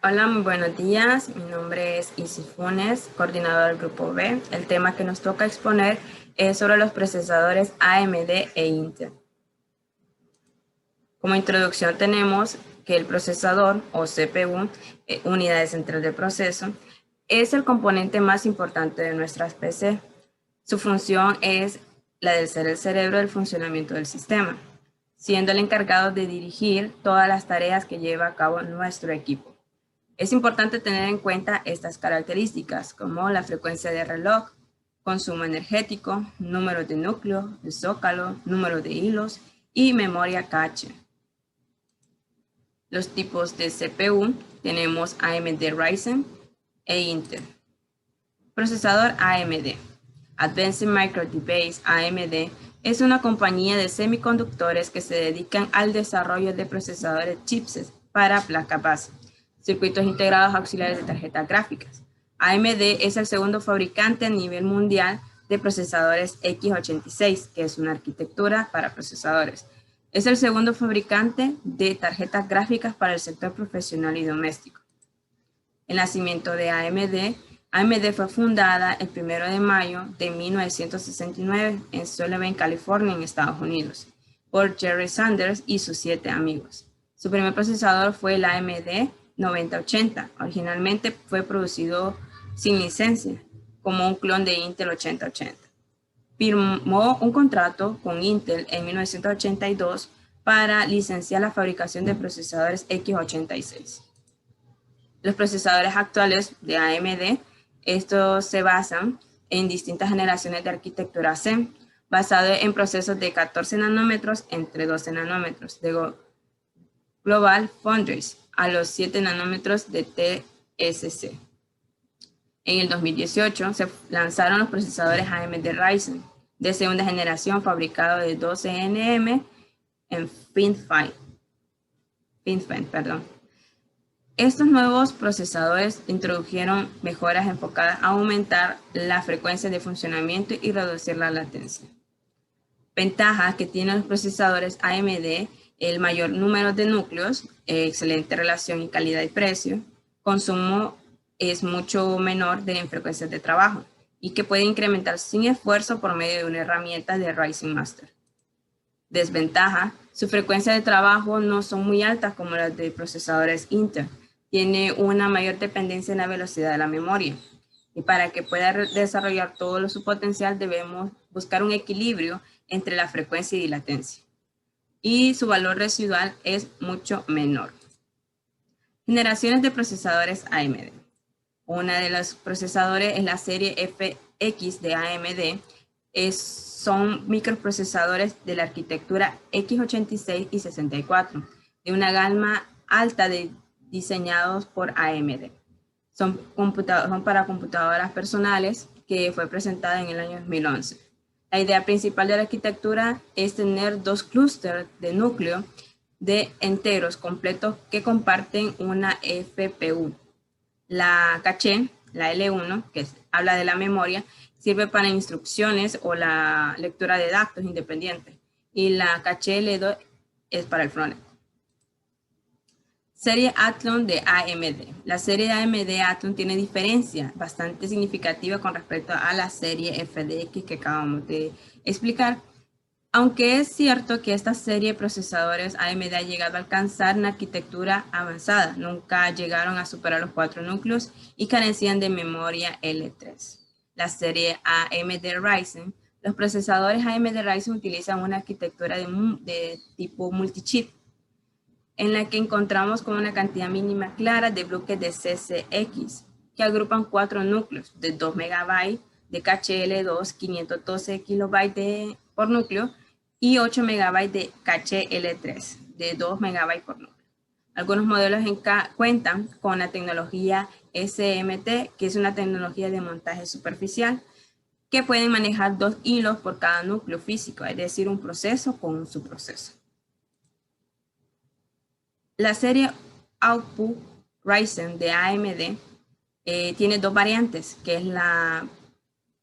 Hola, muy buenos días. Mi nombre es Isis Funes, coordinador del Grupo B. El tema que nos toca exponer es sobre los procesadores AMD e Intel. Como introducción tenemos que el procesador o CPU, unidad central de proceso, es el componente más importante de nuestras PC. Su función es la de ser el cerebro del funcionamiento del sistema, siendo el encargado de dirigir todas las tareas que lleva a cabo nuestro equipo. Es importante tener en cuenta estas características como la frecuencia de reloj, consumo energético, número de núcleo, de zócalo, número de hilos y memoria cache. Los tipos de CPU tenemos AMD Ryzen e Intel. Procesador AMD. Advanced Micro Devices AMD es una compañía de semiconductores que se dedican al desarrollo de procesadores chipsets para placa base, circuitos integrados auxiliares de tarjetas gráficas. AMD es el segundo fabricante a nivel mundial de procesadores x86, que es una arquitectura para procesadores. Es el segundo fabricante de tarjetas gráficas para el sector profesional y doméstico. El nacimiento de AMD fue fundada el 1 de mayo de 1969 en Sullivan, California, en Estados Unidos, por Jerry Sanders y sus 7 amigos. Su primer procesador fue el AMD 9080. Originalmente fue producido sin licencia, como un clon de Intel 8080. Firmó un contrato con Intel en 1982 para licenciar la fabricación de procesadores x86. Los procesadores actuales de AMD, estos se basan en distintas generaciones de arquitectura Zen, basado en procesos de 14 nanómetros entre 12 nanómetros de Global Foundries a los 7 nanómetros de TSC. En el 2018 se lanzaron los procesadores AMD Ryzen de segunda generación fabricados de 12 nm en FinFET. Estos nuevos procesadores introdujeron mejoras enfocadas a aumentar la frecuencia de funcionamiento y reducir la latencia. Ventajas que tienen los procesadores AMD: el mayor número de núcleos, excelente relación y calidad y precio, consumo es mucho menor de la frecuencia de trabajo y que puede incrementar sin esfuerzo por medio de una herramienta de Ryzen Master. Desventaja: su frecuencia de trabajo no son muy altas como las de procesadores Intel. Tiene una mayor dependencia en la velocidad de la memoria. Y para que pueda desarrollar todo su potencial debemos buscar un equilibrio entre la frecuencia y latencia. Y su valor residual es mucho menor. Generaciones de procesadores AMD. Una de los procesadores es la serie FX de AMD. Son microprocesadores de la arquitectura x86 y 64, de una gama alta de diseñados por AMD. Son para computadoras personales, que fue presentada en el año 2011. La idea principal de la arquitectura es tener 2 clústeres de núcleo de enteros completos que comparten una FPU. La caché, la L1, que habla de la memoria, sirve para instrucciones o la lectura de datos independientes. Y la caché L2 es para el frontend. Serie Athlon de AMD. La serie de AMD Athlon tiene diferencia bastante significativa con respecto a la serie FDX que acabamos de explicar. Aunque es cierto que esta serie de procesadores AMD ha llegado a alcanzar una arquitectura avanzada, nunca llegaron a superar los 4 núcleos y carecían de memoria L3. La serie AMD Ryzen. Los procesadores AMD Ryzen utilizan una arquitectura de tipo multichip, en la que encontramos con una cantidad mínima clara de bloques de CCX, que agrupan 4 núcleos de 2 MB de caché L2, 512 KB por núcleo, y 8 MB de caché L3, de 2 MB por núcleo. Algunos modelos cuentan con la tecnología SMT, que es una tecnología de montaje superficial, que pueden manejar 2 hilos por cada núcleo físico, es decir, un proceso con un subproceso. La serie Output Ryzen de AMD tiene 2 variantes, que es la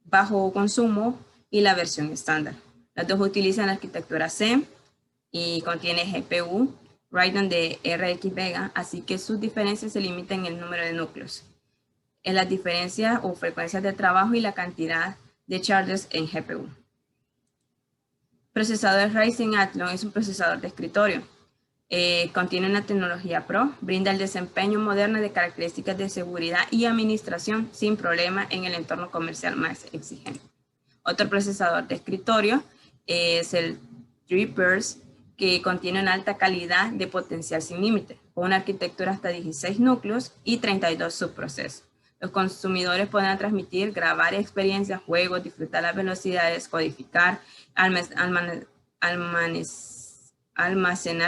bajo consumo y la versión estándar. Las dos utilizan la arquitectura Zen y contiene GPU, Radeon de RX Vega, así que sus diferencias se limitan en el número de núcleos, en las diferencias o frecuencias de trabajo y la cantidad de charges en GPU. Procesador Ryzen Athlon es un procesador de escritorio. Contiene una tecnología Pro, brinda el desempeño moderno de características de seguridad y administración sin problema en el entorno comercial más exigente. Otro procesador de escritorio es el Reapers, que contiene una alta calidad de potencial sin límite, con una arquitectura hasta 16 núcleos y 32 subprocesos. Los consumidores podrán transmitir, grabar experiencias, juegos, disfrutar las velocidades, codificar, almacenar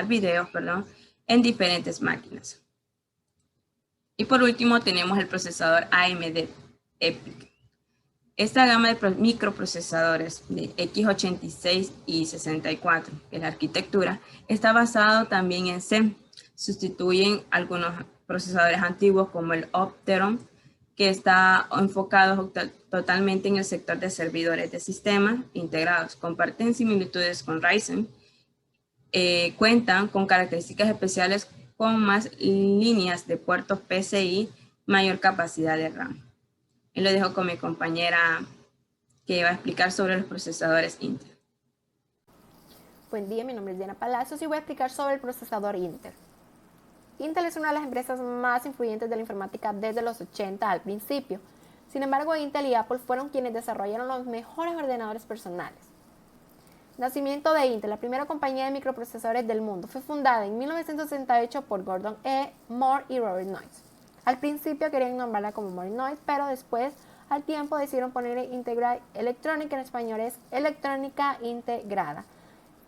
videos, en diferentes máquinas. Y por último tenemos el procesador AMD EPYC. Esta gama de microprocesadores de x86 y 64, que es la arquitectura, está basado también en Zen. Sustituyen algunos procesadores antiguos como el Opteron, que está enfocado totalmente en el sector de servidores de sistemas integrados. Comparten similitudes con Ryzen. Cuentan con características especiales con más líneas de puertos PCI, mayor capacidad de RAM. Y lo dejo con mi compañera que va a explicar sobre los procesadores Intel. Buen día, mi nombre es Diana Palacios y voy a explicar sobre el procesador Intel. Intel es una de las empresas más influyentes de la informática desde los 80 al principio. Sin embargo, Intel y Apple fueron quienes desarrollaron los mejores ordenadores personales. Nacimiento de Intel, la primera compañía de microprocesadores del mundo, fue fundada en 1968 por Gordon E. Moore y Robert Noyce. Al principio querían nombrarla como Moore Noyce, pero después, al tiempo, decidieron ponerle Integral Electronic, en español es electrónica integrada.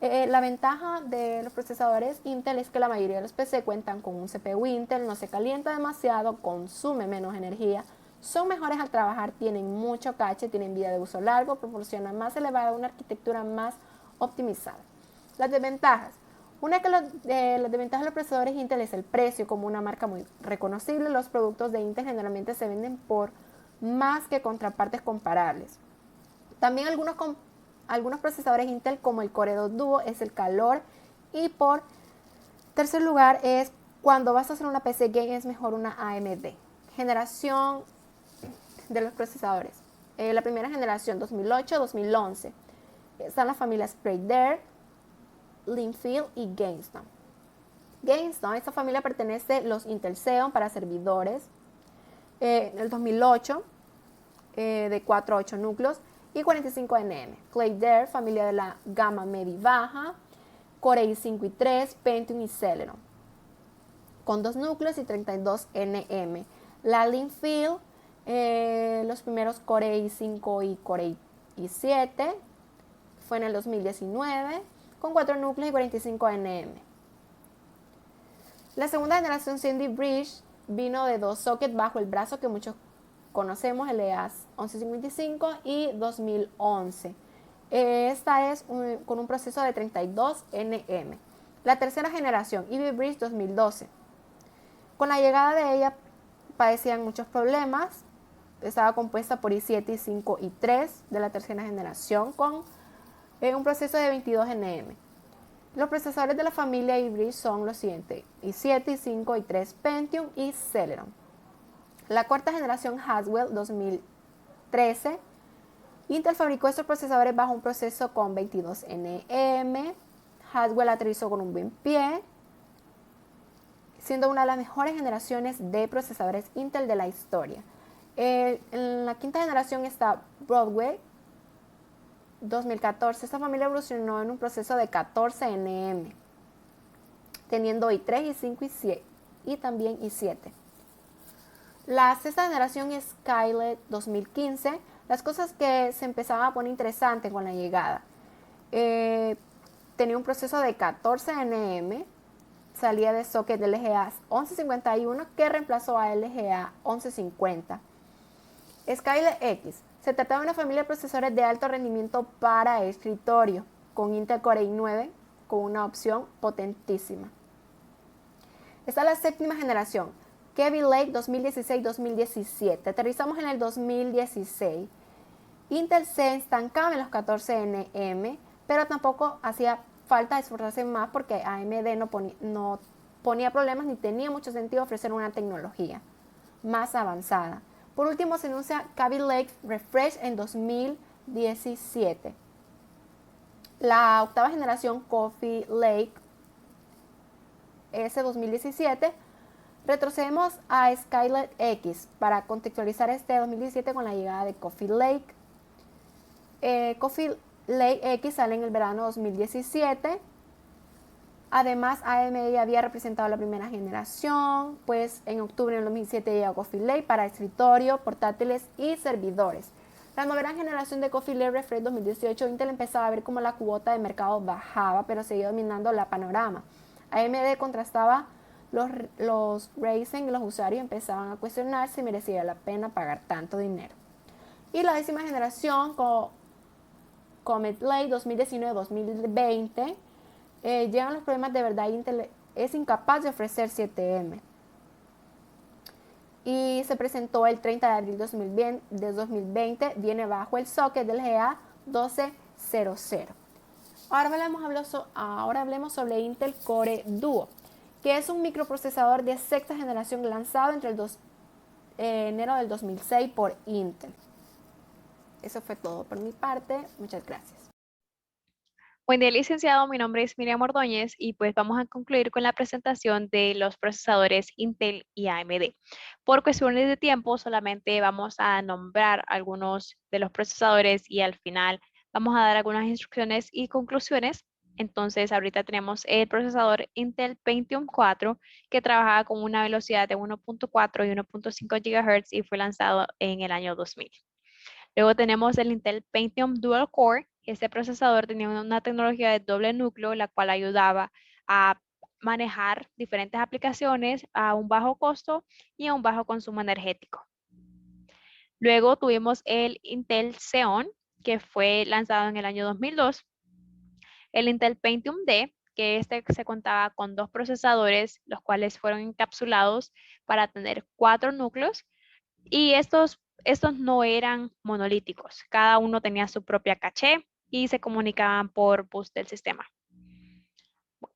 La ventaja de los procesadores Intel es que la mayoría de los PC cuentan con un CPU Intel, no se calienta demasiado, consume menos energía, son mejores al trabajar, tienen mucho cache, tienen vida de uso largo, proporcionan más elevada una arquitectura más optimizada. Las desventajas. Una de las desventajas de los procesadores Intel es el precio. Como una marca muy reconocible, los productos de Intel generalmente se venden por más que contrapartes comparables. También algunos procesadores Intel, como el Core 2 Duo, es el calor. Y por tercer lugar es cuando vas a hacer una PC Game, es mejor una AMD. Generación de los procesadores. La primera generación 2008-2011. Están las familias Cray-Dare, Linfield y Gainstone. Gainstone, esta familia pertenece a los Intel Xeon para servidores. En el 2008, de 4 a 8 núcleos y 45 nm. Cray-Dare, familia de la gama media y baja. Core i5 y 3, Pentium y Celeron, con 2 núcleos y 32 nm. La Linfield, los primeros Core i5 y Core i7, fue en el 2019, con 4 núcleos y 45 nm. La segunda generación Sandy Bridge vino de 2 sockets bajo el brazo que muchos conocemos, el EAS 1155 y 2011. Esta es con un proceso de 32 nm. La tercera generación, Ivy Bridge 2012. Con la llegada de ella padecían muchos problemas. Estaba compuesta por i7, i5 y 3 de la tercera generación con un proceso de 22 nm. Los procesadores de la familia Ivy son los siguientes: i7, i5 y 3 Pentium y Celeron. La cuarta generación Haswell 2013. Intel fabricó estos procesadores bajo un proceso con 22 nm. Haswell aterrizó con un buen pie, siendo una de las mejores generaciones de procesadores Intel de la historia. En la quinta generación está Broadway 2014. Esta familia evolucionó en un proceso de 14 nm, teniendo i3, i5 y 7, y también i7. La sexta generación es Skylake 2015. Las cosas que se empezaban a poner interesantes con la llegada. Tenía un proceso de 14 nm, salía de socket de LGA 1151 que reemplazó a LGA 1150. Skylake X. Se trataba de una familia de procesores de alto rendimiento para escritorio, con Intel Core i9, con una opción potentísima. Está la séptima generación, Kaby Lake 2016-2017. Aterrizamos en el 2016. Intel se estancaba en los 14 nm, pero tampoco hacía falta esforzarse más porque AMD no ponía problemas ni tenía mucho sentido ofrecer una tecnología más avanzada. Por último, se anuncia Kaby Lake Refresh en 2017. La octava generación Coffee Lake S 2017. Retrocedemos a Skylake X para contextualizar este 2017 con la llegada de Coffee Lake. Coffee Lake X sale en el verano 2017. Además, AMD ya había representado la primera generación, pues en octubre del 2007 llegó Coffee Lake para escritorio, portátiles y servidores. La nueva generación de Coffee Lake Refresh 2018, Intel empezaba a ver cómo la cuota de mercado bajaba, pero seguía dominando la panorama. AMD contrastaba los Ryzen y los usuarios empezaban a cuestionar si merecía la pena pagar tanto dinero. Y la décima generación, Comet Lake 2019-2020, llegan los problemas de verdad. Intel es incapaz de ofrecer 7M. Y se presentó el 30 de abril de 2020, viene bajo el socket del GA 1200. Ahora hablemos sobre Intel Core Duo, que es un microprocesador de sexta generación lanzado entre el enero del 2006 por Intel. Eso fue todo por mi parte. Muchas gracias. Buen día, licenciado. Mi nombre es Miriam Ordóñez y pues vamos a concluir con la presentación de los procesadores Intel y AMD. Por cuestiones de tiempo, solamente vamos a nombrar algunos de los procesadores y al final vamos a dar algunas instrucciones y conclusiones. Entonces, ahorita tenemos el procesador Intel Pentium 4 que trabaja con una velocidad de 1.4 y 1.5 GHz y fue lanzado en el año 2000. Luego tenemos el Intel Pentium Dual Core. Este procesador tenía una tecnología de doble núcleo, la cual ayudaba a manejar diferentes aplicaciones a un bajo costo y a un bajo consumo energético. Luego tuvimos el Intel Xeon, que fue lanzado en el año 2002. El Intel Pentium D, que se contaba con dos procesadores, los cuales fueron encapsulados para tener 4 núcleos. Y estos no eran monolíticos. Cada uno tenía su propia caché y se comunicaban por bus del sistema.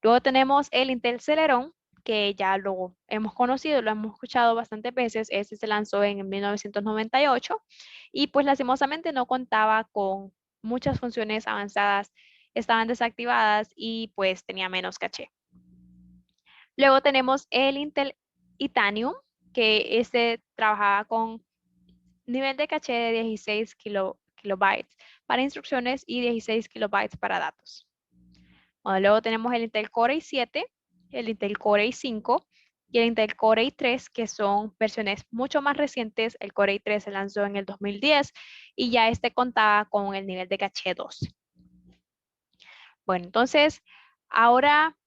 Luego tenemos el Intel Celeron, que ya lo hemos conocido, lo hemos escuchado bastantes veces. Este se lanzó en 1998 y pues lastimosamente no contaba con muchas funciones avanzadas, estaban desactivadas y pues tenía menos caché. Luego tenemos el Intel Itanium, que este trabajaba con nivel de caché de 16 kilobytes para instrucciones y 16 kilobytes para datos. Bueno, luego tenemos el Intel Core i7, el Intel Core i5 y el Intel Core i3, que son versiones mucho más recientes. El Core i3 se lanzó en el 2010 y ya este contaba con el nivel de caché 2. Bueno, entonces, ahora,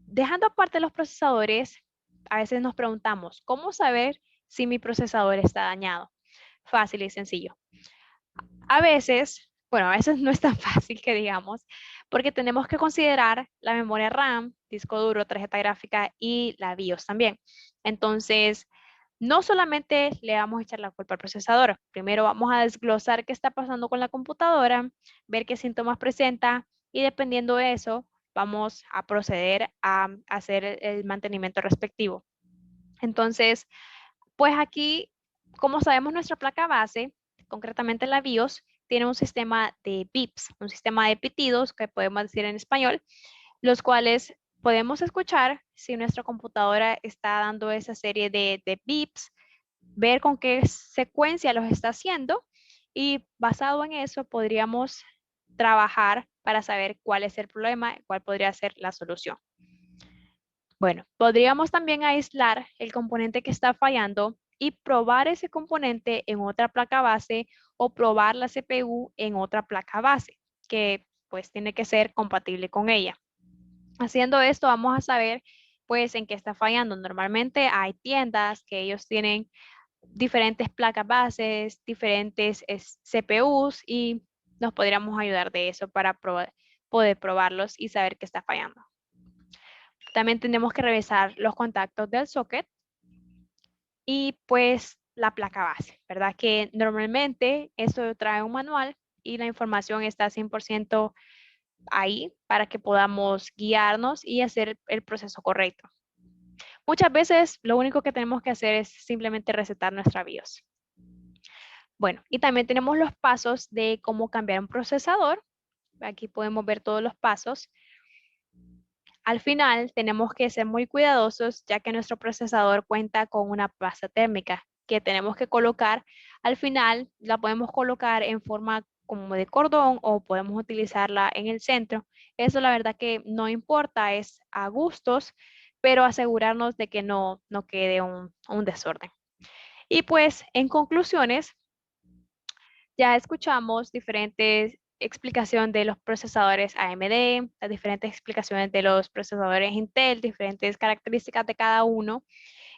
dejando aparte los procesadores, a veces nos preguntamos, ¿cómo saber si mi procesador está dañado? Fácil y sencillo. A veces no es tan fácil que digamos, porque tenemos que considerar la memoria RAM, disco duro, tarjeta gráfica y la BIOS también. Entonces, no solamente le vamos a echar la culpa al procesador, primero vamos a desglosar qué está pasando con la computadora, ver qué síntomas presenta y dependiendo de eso, vamos a proceder a hacer el mantenimiento respectivo. Entonces, pues aquí, como sabemos, nuestra placa base, concretamente la BIOS, tiene un sistema de bips, un sistema de pitidos que podemos decir en español, los cuales podemos escuchar si nuestra computadora está dando esa serie de bips, ver con qué secuencia los está haciendo y basado en eso podríamos trabajar para saber cuál es el problema, cuál podría ser la solución. Bueno, podríamos también aislar el componente que está fallando y probar ese componente en otra placa base o probar la CPU en otra placa base, que pues tiene que ser compatible con ella. Haciendo esto vamos a saber pues en qué está fallando. Normalmente hay tiendas que ellos tienen diferentes placas bases, diferentes CPUs y nos podríamos ayudar de eso para poder probarlos y saber qué está fallando. También tenemos que revisar los contactos del socket y pues la placa base, ¿verdad? Que normalmente esto trae un manual y la información está 100% ahí para que podamos guiarnos y hacer el proceso correcto. Muchas veces lo único que tenemos que hacer es simplemente resetar nuestra BIOS. Bueno, y también tenemos los pasos de cómo cambiar un procesador. Aquí podemos ver todos los pasos. Al final tenemos que ser muy cuidadosos ya que nuestro procesador cuenta con una pasta térmica que tenemos que colocar. Al final la podemos colocar en forma como de cordón o podemos utilizarla en el centro. Eso la verdad que no importa, es a gustos, pero asegurarnos de que no quede un desorden. Y pues en conclusiones, ya escuchamos diferentes explicaciones de los procesadores AMD, las diferentes explicaciones de los procesadores Intel, diferentes características de cada uno.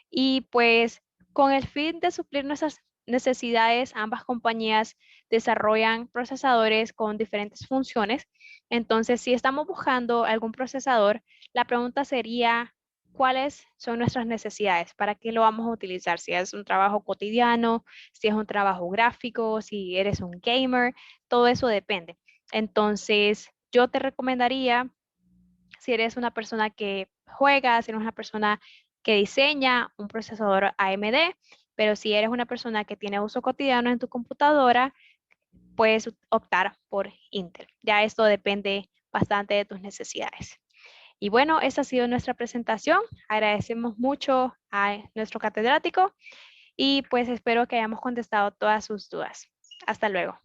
Y pues con el fin de suplir nuestras necesidades, ambas compañías desarrollan procesadores con diferentes funciones. Entonces, si estamos buscando algún procesador, la pregunta sería, ¿cuáles son nuestras necesidades? ¿Para qué lo vamos a utilizar? Si es un trabajo cotidiano, si es un trabajo gráfico, si eres un gamer, todo eso depende. Entonces, yo te recomendaría, si eres una persona que juega, si eres una persona que diseña un procesador AMD, pero si eres una persona que tiene uso cotidiano en tu computadora, puedes optar por Intel. Ya esto depende bastante de tus necesidades. Y bueno, esta ha sido nuestra presentación. Agradecemos mucho a nuestro catedrático y pues espero que hayamos contestado todas sus dudas. Hasta luego.